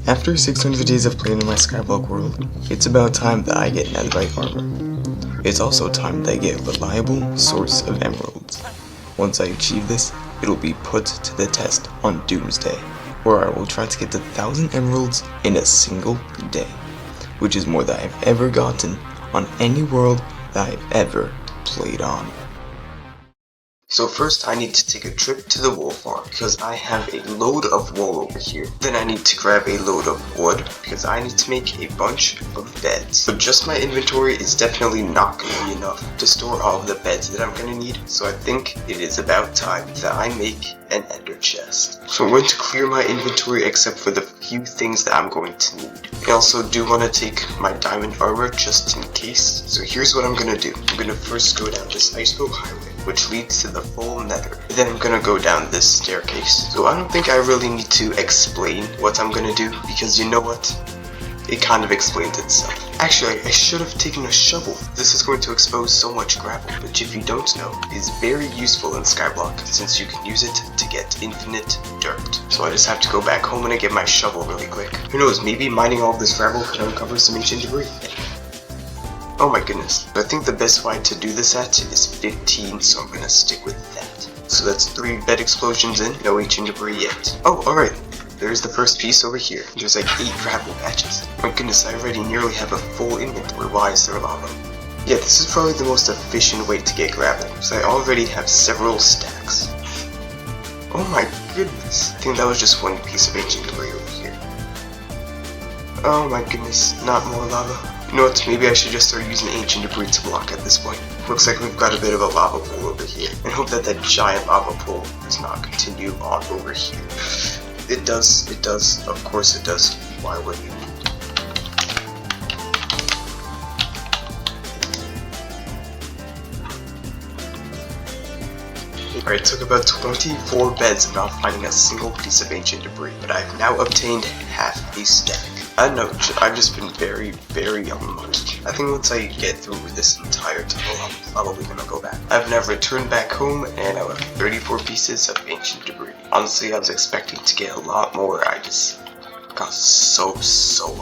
After 600 days of playing in my Skyblock world, it's about time that I get netherite armor. It's also time that I get a reliable source of emeralds. Once I achieve this, it'll be put to the test on Doomsday, where I will try to get to 1,000 emeralds in a single day, which is more than I've ever gotten on any world that I've ever played on. So first I need to take a trip to the wool farm because I have a load of wool over here. Then I need to grab a load of wood because I need to make a bunch of beds. But just my inventory is definitely not going to be enough to store all of the beds that I'm going to need. So I think it is about time that I make an ender chest. So I'm going to clear my inventory except for the few things that I'm going to need. I also do want to take my diamond armor just in case. So here's what I'm going to do. I'm going to first go down this iceboat highway, which leads to the full nether. Then I'm gonna go down this staircase. So I don't think I really need to explain what I'm gonna do, because you know what? It kind of explains itself. Actually, I should have taken a shovel. This is going to expose so much gravel, which if you don't know, is very useful in Skyblock, since you can use it to get infinite dirt. So I just have to go back home and get my shovel really quick. Who knows, maybe mining all this gravel could uncover some ancient debris. Oh my goodness, I think the best way to do this at is 15, so I'm gonna stick with that. So that's 3 bed explosions in, no ancient debris yet. Oh, alright, there's the first piece over here. There's like 8 gravel patches. My goodness, I already nearly have a full inventory. Why is there lava? Yeah, this is probably the most efficient way to get gravel, so I already have several stacks. Oh my goodness, I think that was just one piece of ancient debris over here. Oh my goodness, not more lava. You know what, maybe I should just start using ancient debris to block at this point. Looks like we've got a bit of a lava pool over here. And hope that that giant lava pool does not continue on over here. It does, of course it does. Why would you? Alright, it took about 24 beds without finding a single piece of ancient debris, but I've now obtained half a stack. I know, I've just been very, very unlucky. I think once I get through with this entire tunnel, I'm probably gonna go back. I've now returned back home, and I have 34 pieces of ancient debris. Honestly, I was expecting to get a lot more. I just got so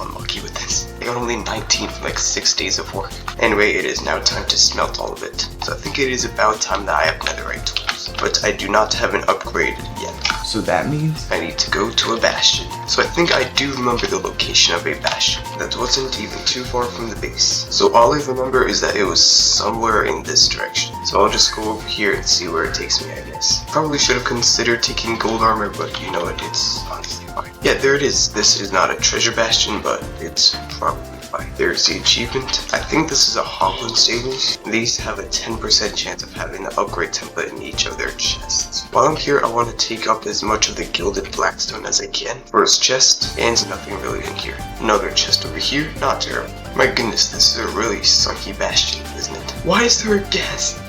unlucky with this. I got only 19 from like 6 days of work. Anyway, it is now time to smelt all of it. So I think it is about time that I have netherite tools. But I do not have an upgrade yet. So that means I need to go to a bastion. So I think I do remember the location of a bastion. That wasn't even too far from the base. So all I remember is that it was somewhere in this direction. So I'll just go over here and see where it takes me, I guess. Probably should have considered taking gold armor, but you know what, it's honestly fine. Yeah, there it is. This is not a treasure bastion, but it's probably fine. There's the achievement. I think this is a Hoglin stables. These have a 10% chance of having the upgrade template in each of their chests. While I'm here, I want to take up as much of the gilded blackstone as I can. First chest, and nothing really in here. Another chest over here, not terrible. My goodness, this is a really sucky bastion, isn't it? Why is there a gas?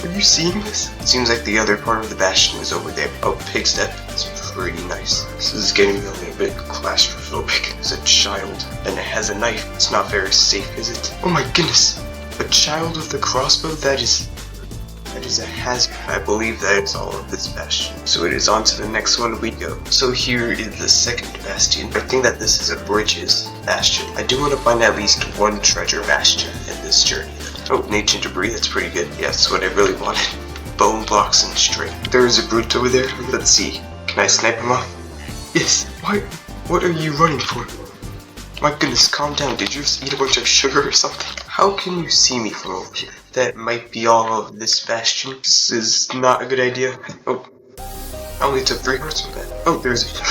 Are you seeing this? It seems like the other part of the bastion is over there. Oh, pig step. It's pretty nice. This is getting me a little bit claustrophobic. It's a child, and it has a knife. It's not very safe, is it? Oh my goodness! A child with a crossbow? That is a hazard. I believe that is all of this bastion. So it is on to the next one we go. So here is the second bastion. I think that this is a bridges bastion. I do want to find at least one treasure bastion in this journey. Oh, ancient debris, that's pretty good. Yeah, that's what I really wanted. Bone blocks and string. There is a brute over there. Let's see. Can I snipe him off? Yes. Why? What are you running for? My goodness, calm down. Did you just eat a bunch of sugar or something? How can you see me from over here? That might be all of this bastion. This is not a good idea. Oh. I only took 3 hearts from that. Oh, there's a...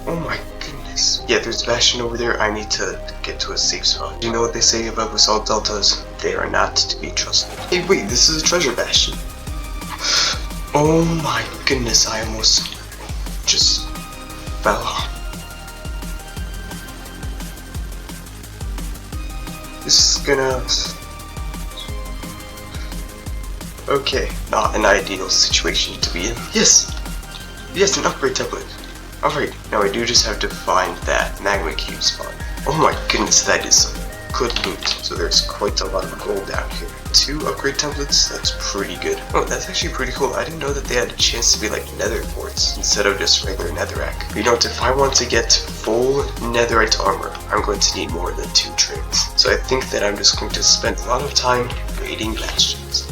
Oh my goodness. Yeah, there's a bastion over there. I need to get to a safe spot. You know what they say about basalt deltas? They are not to be trusted. Hey, wait, this is a treasure bastion. Oh my goodness, I almost just fell off. This is gonna... Okay, not an ideal situation to be in. Yes! Yes, an upgrade template. Alright, now I do just have to find that magma cube spot. Oh my goodness, that is some good loot. So there's quite a lot of gold down here. 2 upgrade templates, that's pretty good. Oh, that's actually pretty cool. I didn't know that they had a chance to be like nether quartz instead of just regular netherrack. You know what, if I want to get full netherite armor, I'm going to need more than 2 trains. So I think that I'm just going to spend a lot of time raiding bastions.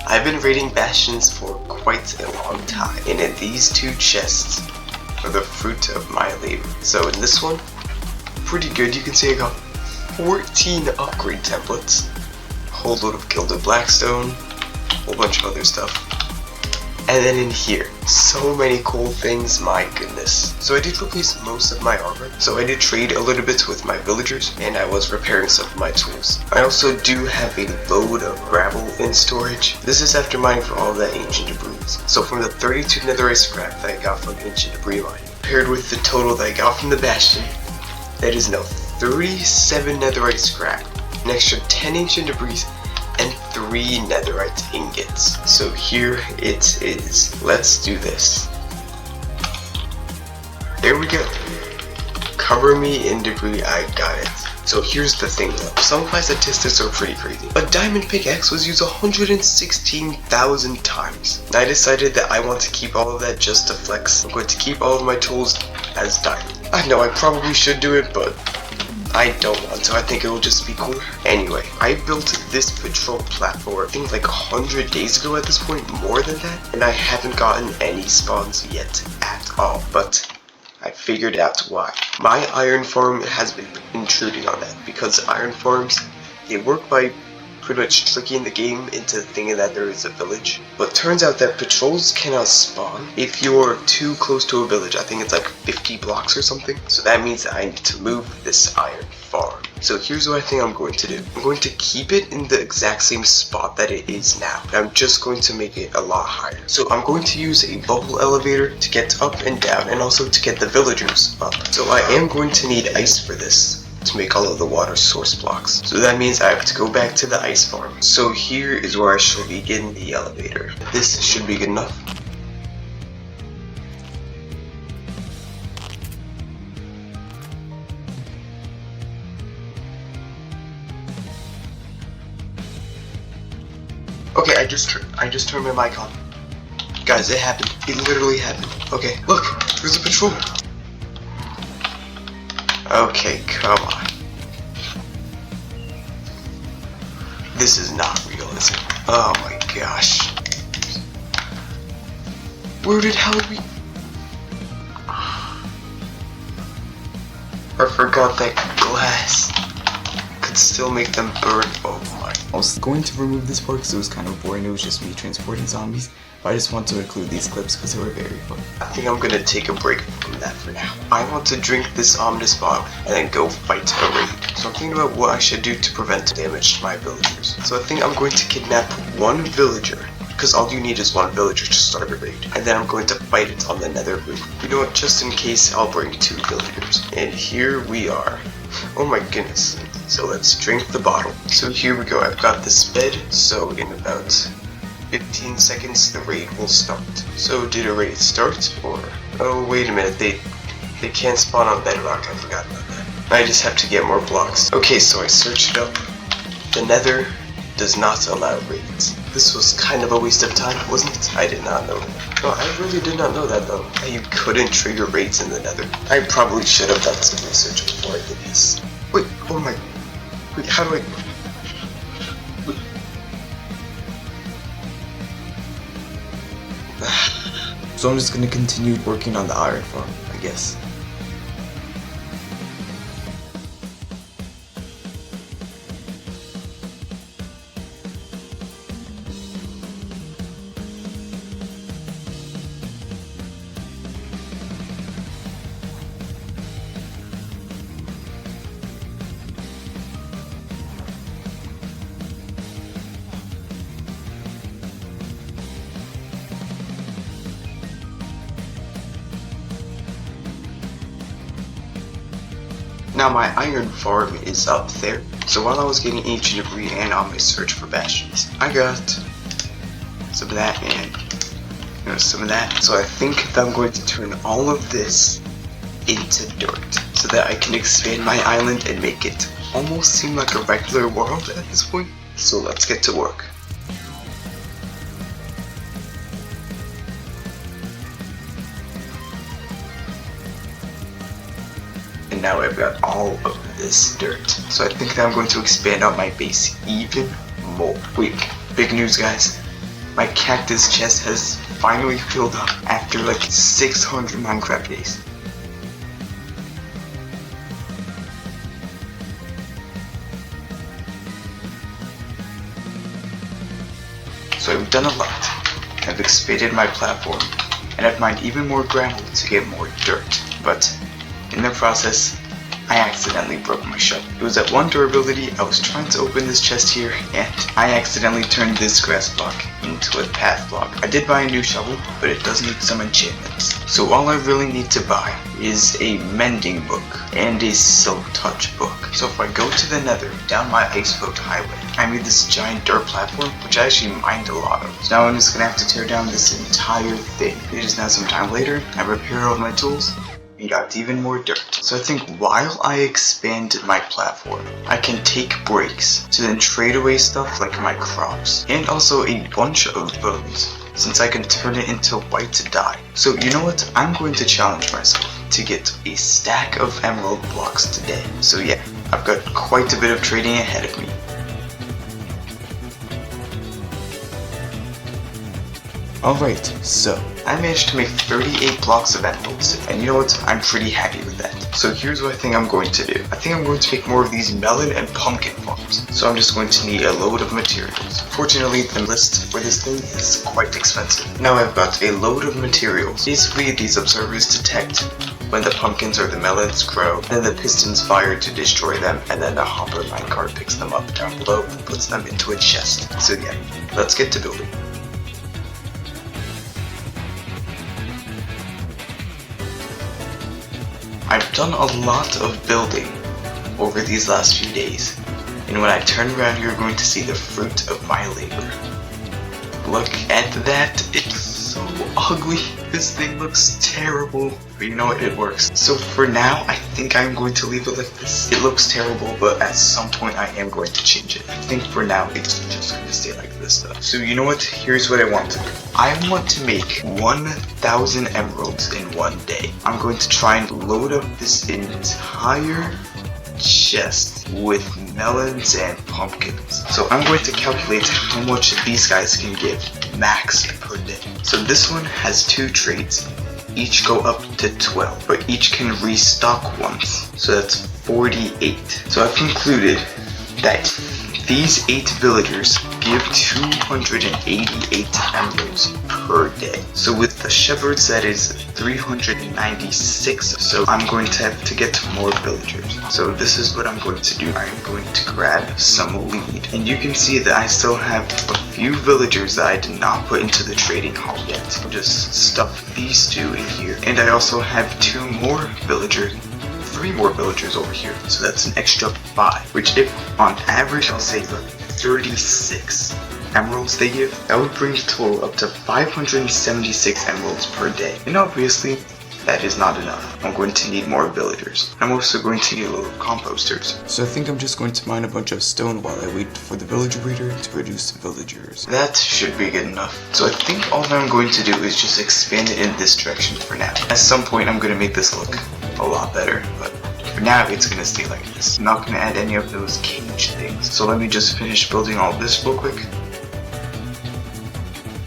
I've been raiding bastions for quite a long time, and in these 2 chests are the fruit of my labor. So in this one, pretty good. You can see I got 14 upgrade templates, a whole load of gilded blackstone, a whole bunch of other stuff. And then in here, so many cool things, my goodness. So I did replace most of my armor, so I did trade a little bit with my villagers, and I was repairing some of my tools. I also do have a load of gravel in storage. This is after mining for all of that ancient debris. So from the 32 netherite scrap that I got from ancient debris mining, paired with the total that I got from the bastion, that is now 37 netherite scrap, an extra 10 ancient debris, and 3 netherite ingots. So here it is. Let's do this. There we go. Cover me in debris, I got it. So here's the thing though, some of my statistics are pretty crazy. A diamond pickaxe was used 116,000 times. And I decided that I want to keep all of that just to flex. I'm going to keep all of my tools as diamond. I know I probably should do it, but I don't want to. I think it will just be cool. Anyway, I built this patrol platform, I think like 100 days ago at this point, more than that, and I haven't gotten any spawns yet at all, but I figured out why. My iron farm has been intruding on that, because iron farms, they work by pretty much tricking the game into thinking that there is a village. But turns out that patrols cannot spawn if you're too close to a village. I think it's like 50 blocks or something. So that means that I need to move this iron farm. So here's what I think I'm going to do. I'm going to keep it in the exact same spot that it is now. I'm just going to make it a lot higher. So I'm going to use a bubble elevator to get up and down, and also to get the villagers up. So I am going to need ice for this, to make all of the water source blocks. So that means I have to go back to the ice farm. So here is where I shall begin the elevator. This should be good enough. Okay, I just turned my mic on. Guys, it happened. It literally happened. Okay, look, there's a patrol. Okay, come on. This is not real, is it? Oh my gosh. Where did we? I forgot that glass could still make them burn. Oh my. I was going to remove this part because it was kind of boring. It was just me transporting zombies. But I just want to include these clips because they were very fun. I think I'm gonna take a break from that for now. I want to drink this ominous bottle and then go fight a raid. So I'm thinking about what I should do to prevent damage to my villagers. So I think I'm going to kidnap 1 villager, because all you need is 1 villager to start a raid. And then I'm going to fight it on the nether roof. You know what, just in case, I'll bring 2 villagers. And here we are. Oh my goodness. So let's drink the bottle. So here we go, I've got this bed, so in about 15 seconds the raid will start. So did a raid start, or... Oh wait a minute, they can't spawn on bedrock, I forgot about that. I just have to get more blocks. Okay, so I searched it up. The nether does not allow raids. This was kind of a waste of time, wasn't it? I did not know that. No, I really did not know that though. That you couldn't trigger raids in the nether. I probably should have done some research before I did this. Wait, oh my... Wait, how do I... Wait. So I'm just going to continue working on the iron farm, I guess. Now my iron farm is up there. So while I was getting ancient debris and on my search for bastions, I got some of that and some of that. So I think that I'm going to turn all of this into dirt so that I can expand my island and make it almost seem like a regular world at this point. So let's get to work. And now I've got all of this dirt. So I think that I'm going to expand out my base even more. Wait, big news guys. My cactus chest has finally filled up after like 600 Minecraft days. So I've done a lot. I've expanded my platform, and I've mined even more gravel to get more dirt. But in the process, I accidentally broke my shovel. It was at 1 durability. I was trying to open this chest here, and I accidentally turned this grass block into a path block. I did buy a new shovel, but it does need some enchantments. So all I really need to buy is a mending book and a silk touch book. So if I go to the nether, down my iceboat highway, I made this giant dirt platform, which I actually mined a lot of. So now I'm just gonna have to tear down this entire thing. It is now some time later, I repair all of my tools, and got even more dirt. So I think while I expand my platform, I can take breaks to then trade away stuff like my crops and also a bunch of bones, since I can turn it into white dye. So you know what, I'm going to challenge myself to get a stack of emerald blocks today. So yeah, I've got quite a bit of trading ahead of me. Alright, so I managed to make 38 blocks of emeralds, and you know what, I'm pretty happy with that. So here's what I think I'm going to do. I think I'm going to make more of these melon and pumpkin farms. So I'm just going to need a load of materials. Fortunately, the list for this thing is quite expensive. Now I've got a load of materials. Basically, these observers detect when the pumpkins or the melons grow, then the pistons fire to destroy them, and then the hopper minecart picks them up down below and puts them into a chest. So yeah, let's get to building. I've done a lot of building over these last few days, and when I turn around you're going to see the fruit of my labor. Look at that, it's so ugly. This thing looks terrible, but you know what, it works. So for now, I think I'm going to leave it like this. It looks terrible, but at some point I am going to change it. I think for now, it's just going to stay like this though. So you know what, here's what I want to do. I want to make 1,000 emeralds in one day. I'm going to try and load up this entire chest with melons and pumpkins. So I'm going to calculate how much these guys can give max per day. So this one has 2 traits, each go up to 12, but each can restock once. So that's 48. So I've concluded that these 8 villagers give 288 emeralds per day. So with the shepherds, that is 396. So I'm going to have to get more villagers. So this is what I'm going to do. I'm going to grab some lead. And you can see that I still have a few villagers that I did not put into the trading hall yet. I'll just stuff these 2 in here. And I also have 3 more villagers over here, so that's an extra 5, which if on average I'll say like 36 emeralds they give, that would bring the total up to 576 emeralds per day. And obviously that is not enough. I'm going to need more villagers. I'm also going to need a little composters. So I think I'm just going to mine a bunch of stone while I wait for the villager breeder to produce villagers. That should be good enough. So I think all that I'm going to do is just expand it in this direction for now. At some point I'm going to make this look a lot better, but for now it's going to stay like this. I'm not going to add any of those cage things. So let me just finish building all this real quick.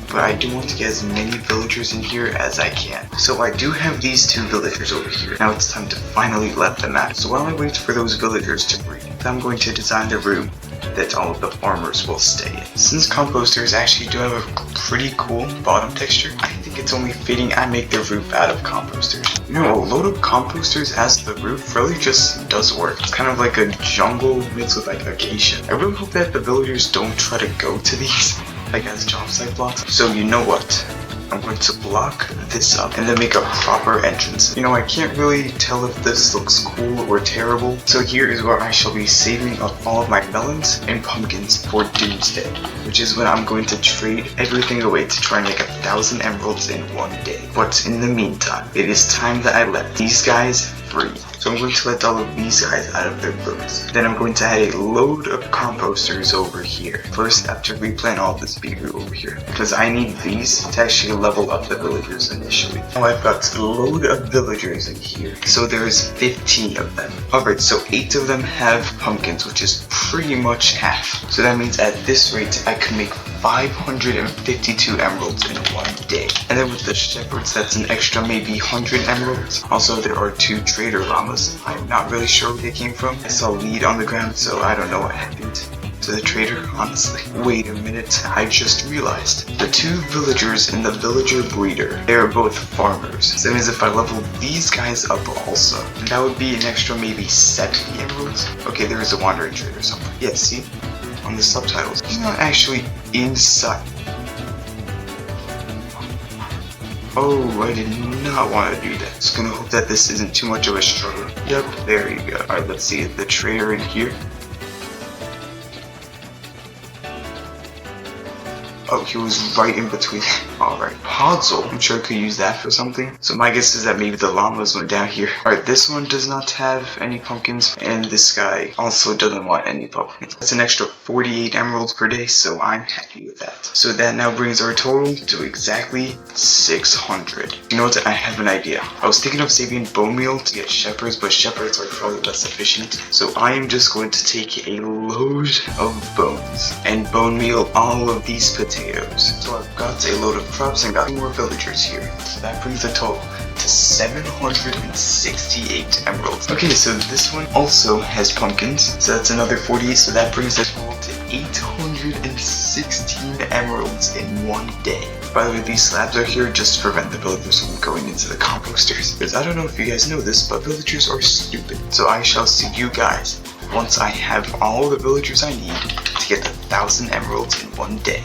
But I do want to get as many villagers in here as I can. So I do have these 2 villagers over here. Now it's time to finally let them out. So while I wait for those villagers to breed, I'm going to design the room that all of the farmers will stay in. Since composters actually do have a pretty cool bottom texture, I think it's only fitting I make the roof out of composters. You know, a load of composters as the roof really just does work. It's kind of like a jungle mixed with like acacia. I really hope that the villagers don't try to go to these like as job site blocks. So you know what? I'm going to block this up and then make a proper entrance. You know, I can't really tell if this looks cool or terrible. So here is where I shall be saving up all of my melons and pumpkins for doomsday, which is when I'm going to trade everything away to try and make 1,000 emeralds in one day. But in the meantime, it is time that I let these guys free. So I'm going to let all of these guys out of their boats. Then I'm going to add a load of composters over here. First, I have to replant all this beetroot over here, because I need these to actually level up the villagers initially. Now I've got a load of villagers in here. So there's 15 of them. Alright, so 8 of them have pumpkins, which is pretty much half. So that means at this rate, I can make 552 emeralds in one day. And then with the shepherds, that's an extra maybe 100 emeralds. Also, there are 2 trader llamas. I'm not really sure where they came from. I saw lead on the ground, so I don't know what happened to the trader, honestly. Wait a minute, I just realized. The 2 villagers and the villager breeder, they are both farmers. So that means if I level these guys up also, that would be an extra maybe 70 emeralds. Okay, there is a wandering trader somewhere. Yeah, see? On the subtitles. He's not actually inside. Oh, I did not want to do that. Just gonna hope that this isn't too much of a struggle. Yep, there you go. Alright, let's see the trader in here. Oh, he was right in between. Alright, Podzol. I'm sure I could use that for something. So my guess is that maybe the llamas went down here. Alright, this one does not have any pumpkins. And this guy also doesn't want any pumpkins. That's an extra 48 emeralds per day, so I'm happy with that. So that now brings our total to exactly 600. You know what? I have an idea. I was thinking of saving bone meal to get shepherds, but shepherds are probably less efficient. So I am just going to take a load of bones and bone meal all of these potatoes. So I've got a load of crops and got 2 more villagers here. So that brings the total to 768 emeralds. Okay, so this one also has pumpkins. So that's another 48. So that brings the total to 816 emeralds in one day. By the way, these slabs are here just to prevent the villagers from going into the composters. Because I don't know if you guys know this, but villagers are stupid. So I shall see you guys once I have all the villagers I need to get 1,000 emeralds in one day.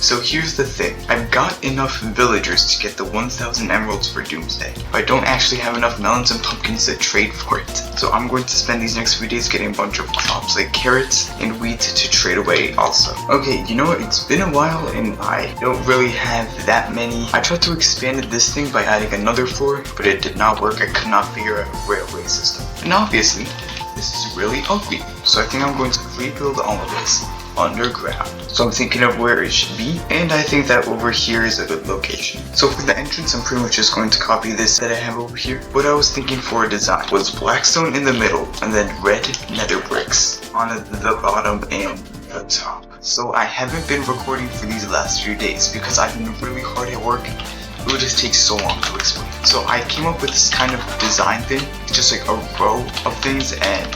So here's the thing, I've got enough villagers to get the 1,000 emeralds for doomsday, but I don't actually have enough melons and pumpkins to trade for it. So I'm going to spend these next few days getting a bunch of crops like carrots and wheat to trade away also. Okay, you know what, it's been a while and I don't really have that many. I tried to expand this thing by adding another floor, but it did not work. I could not figure out a railway system. And obviously, this is really ugly. So I think I'm going to rebuild all of this underground. So I'm thinking of where it should be, and I think that over here is a good location. So for the entrance, I'm pretty much just going to copy this that I have over here. What I was thinking for a design was blackstone in the middle, and then red nether bricks on the bottom and the top. So I haven't been recording for these last few days because I've been really hard at work. It would just take so long to explain. So I came up with this kind of design thing, just like a row of things, and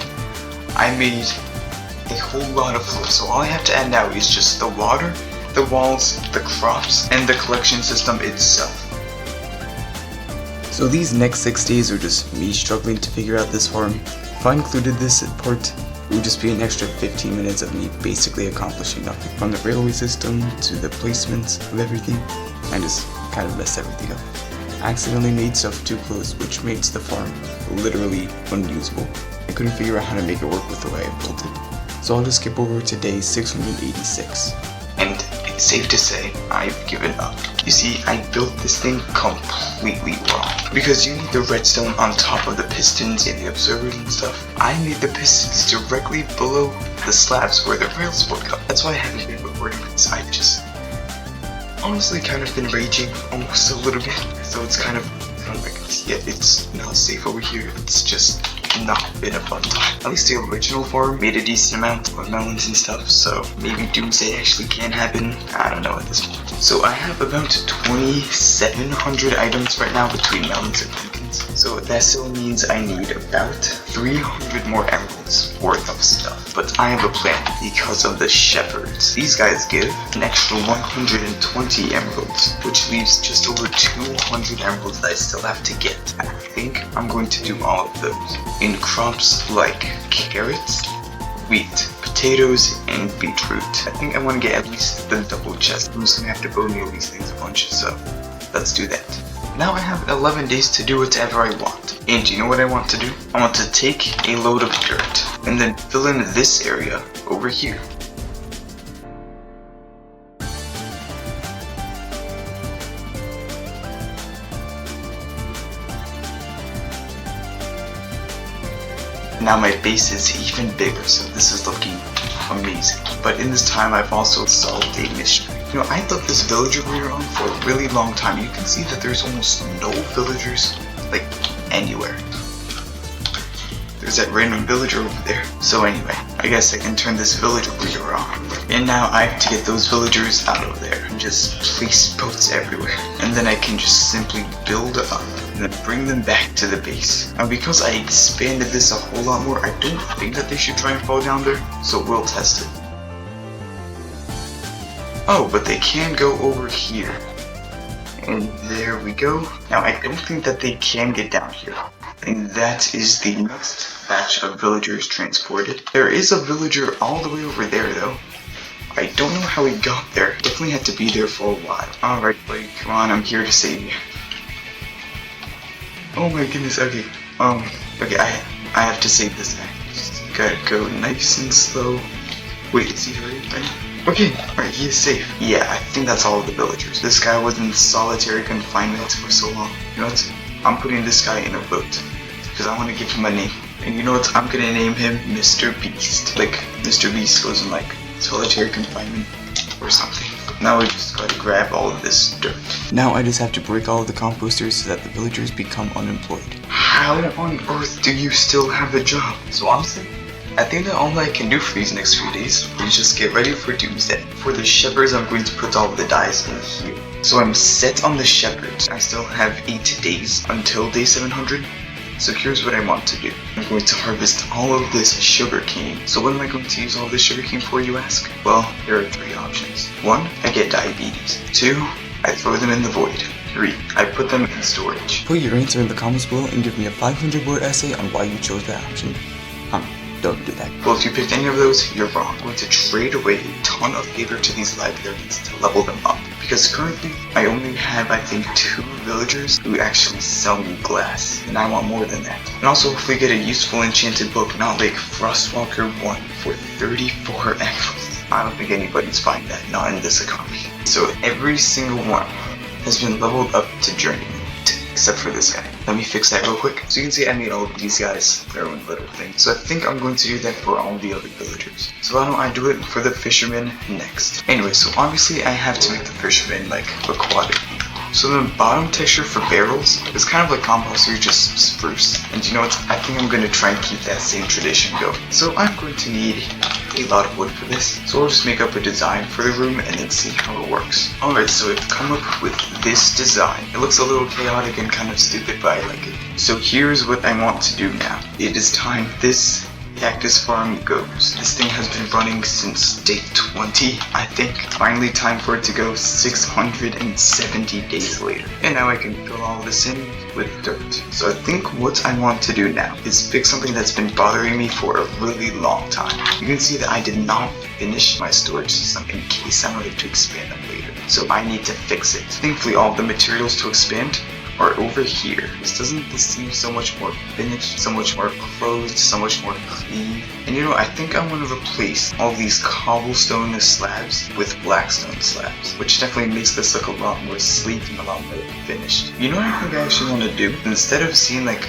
I made a whole lot of floors. So all I have to add now is just the water, the walls, the crops, and the collection system itself. So these next 6 days are just me struggling to figure out this farm. If I included this part, it would just be an extra 15 minutes of me basically accomplishing nothing. From the railway system to the placements of everything, I just kind of messed everything up. I accidentally made stuff too close, which makes the farm literally unusable. I couldn't figure out how to make it work with the way I built it. So I'll just skip over to day 686. And it's safe to say, I've given up. You see, I built this thing completely wrong. Because you need the redstone on top of the pistons and the observers and stuff. I made the pistons directly below the slabs where the rails would come. That's why I haven't been recording this. I've just honestly kind of been raging almost a little bit. So it's kind of, yeah, it's not safe over here. It's just not been a fun time. At least the original farm made a decent amount of melons and stuff, so maybe doomsday actually can happen. I don't know at this point. So I have about 2,700 items right now between melons and pumpkins. So that still means I need about 300 more emeralds worth of stuff. But I have a plan because of the shepherds. These guys give an extra 120 emeralds, which leaves just over 200 emeralds that I still have to get. I think I'm going to do all of those in crops like carrots, wheat, potatoes, and beetroot. I think I want to get at least the double chest. I'm just gonna have to bone meal these things a bunch, so let's do that. Now I have 11 days to do whatever I want. And you know what I want to do? I want to take a load of dirt and then fill in this area over here. Now my base is even bigger, so this is looking amazing. But in this time, I've also solved a mystery. You know, I thought this villager we were on for a really long time. You can see that there's almost no villagers, like, anywhere. There's that random villager over there. So anyway, I guess I can turn this villager breeder on. And now I have to get those villagers out of there and just place boats everywhere. And then I can just simply build up and then bring them back to the base. Now because I expanded this a whole lot more, I don't think that they should try and fall down there. So we'll test it. Oh, but they can go over here. And there we go. Now I don't think that they can get down here. And that is the next batch of villagers transported. There is a villager all the way over there though. I don't know how he got there. Definitely had to be there for a while. Alright buddy, come on, I'm here to save you. Oh my goodness, okay. Okay, I have to save this guy. Just gotta go nice and slow. Wait, is he hurting? Okay, alright, he is safe. Yeah, I think that's all of the villagers. This guy was in solitary confinement for so long. You know what? I'm putting this guy in a boat. Because I want to give him a name. And you know what? I'm gonna name him Mr. Beast. Like, Mr. Beast goes in like solitary confinement or something. Now we just gotta grab all of this dirt. Now I just have to break all of the composters so that the villagers become unemployed. How on earth do you still have a job? So honestly, I think that all I can do for these next few days is just get ready for Doomsday. For the shepherds, I'm going to put all of the dyes in here. So I'm set on the shepherds. I still have 8 days until day 700. So here's what I want to do. I'm going to harvest all of this sugar cane. So what am I going to use all this sugar cane for, you ask? Well, there are 3 options. 1, I get diabetes. 2, I throw them in the void. 3, I put them in storage. Put your answer in the comments below and give me a 500-word essay on why you chose that option. Don't do that. Well, if you picked any of those, you're wrong. I'm going to trade away a ton of favor to these librarians to level them up. Because currently, I only have, I think, 2 villagers who actually sell me glass. And I want more than that. And also, hopefully get a useful enchanted book, not like Frostwalker 1 for 34 emeralds. I don't think anybody's buying that, not in this economy. So every single one has been leveled up to journeyman. Except for this guy. Let me fix that real quick. So you can see I made all of these guys their own little thing. So I think I'm going to do that for all the other villagers. So why don't I do it for the fishermen next? Anyway, so obviously I have to make the fishermen like aquatic. So the bottom texture for barrels is kind of like compost, just spruce. And you know what? I think I'm going to try and keep that same tradition going. So I'm going to need a lot of wood for this. So I'll just make up a design for the room and then see how it works. Alright, so I've come up with this design. It looks a little chaotic and kind of stupid, but I like it. So here's what I want to do now. It is time this cactus farm goes. This thing has been running since day 20, I think. Finally time for it to go 670 days later. And now I can fill all this in with dirt. So I think what I want to do now is fix something that's been bothering me for a really long time. You can see that I did not finish my storage system in case I wanted to expand them later. So I need to fix it. Thankfully all the materials to expand are over here. This seem so much more finished, so much more closed, so much more clean. And you know, I think I want to replace all these cobblestone slabs with blackstone slabs, which definitely makes this look a lot more sleek and a lot more finished. You know what I think I actually want to do? Instead of seeing like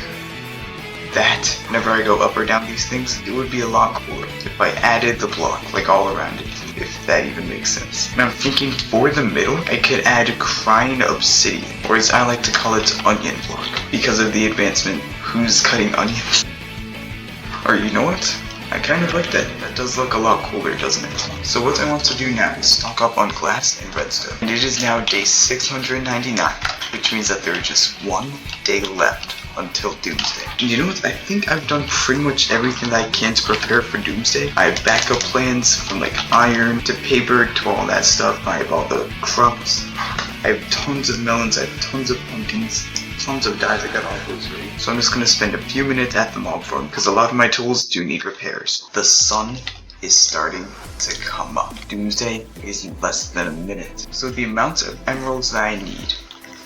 that whenever I go up or down these things, it would be a lot cooler if I added the block like all around it, if that even makes sense. And I'm thinking for the middle, I could add crying obsidian, or as I like to call it, onion block, because of the advancement, who's cutting onions? Or you know what? I kind of like that. That does look a lot cooler, doesn't it? So what I want to do now is stock up on glass and redstone. And it is now day 699, which means that there is just 1 day left until Doomsday. And you know what? I think I've done pretty much everything that I can to prepare for Doomsday. I have backup plans from like iron to paper to all that stuff. I have all the crops. I have tons of melons. I have tons of pumpkins. Tons of dyes. I got all those ready. So I'm just going to spend a few minutes at the mob farm because a lot of my tools do need repairs. The sun is starting to come up. Doomsday is in less than a minute. So the amount of emeralds that I need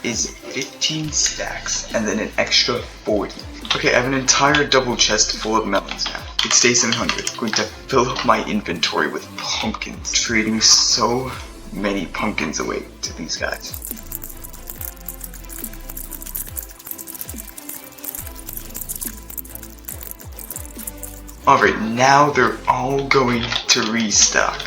is 15 stacks and then an extra 40. Okay, I have an entire double chest full of melons now. It stays 700. I'm going to fill up my inventory with pumpkins, trading so many pumpkins away to these guys. Alright, now they're all going to restock.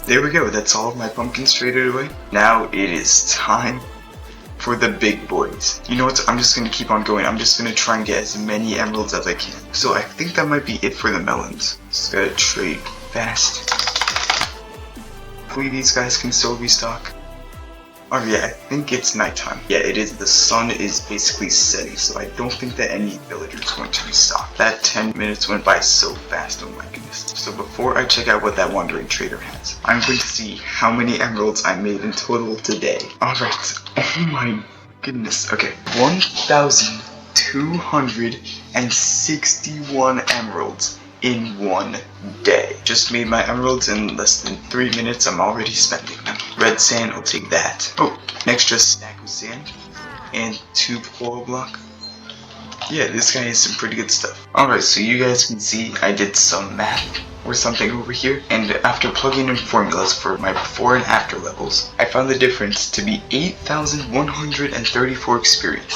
There we go, that's all of my pumpkins traded away. Now it is time for the big boys. You know what, I'm just gonna keep on going. I'm just gonna try and get as many emeralds as I can. So I think that might be it for the melons. Just gotta trade fast. Hopefully these guys can still restock. Oh yeah, I think it's nighttime. Yeah, it is. The sun is basically setting, so I don't think that any villager is going to restock. That 10 minutes went by so fast, oh my goodness. So before I check out what that wandering trader has, I'm going to see how many emeralds I made in total today. Alright, oh my goodness. Okay, 1,261 emeralds in one day. Just made my emeralds in less than 3 minutes. I'm already spending them. Red sand, I'll take that. Oh, an extra stack of sand and 2 coral block. Yeah, this guy has some pretty good stuff. Alright, so you guys can see I did some math or something over here, and after plugging in formulas for my before and after levels, I found the difference to be 8,134 experience.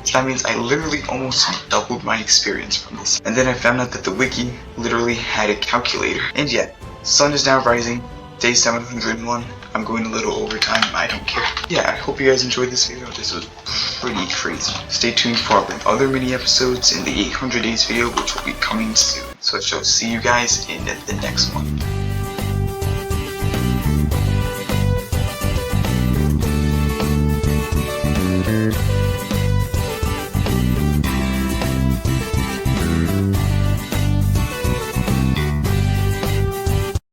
So that means I literally almost doubled my experience from this. And then I found out that the wiki literally had a calculator. And yeah, sun is now rising, day 701. I'm going a little overtime, I don't care. Yeah, I hope you guys enjoyed this video. This was pretty crazy. Stay tuned for other mini episodes in the 800 days video, which will be coming soon. So I shall see you guys in the next one.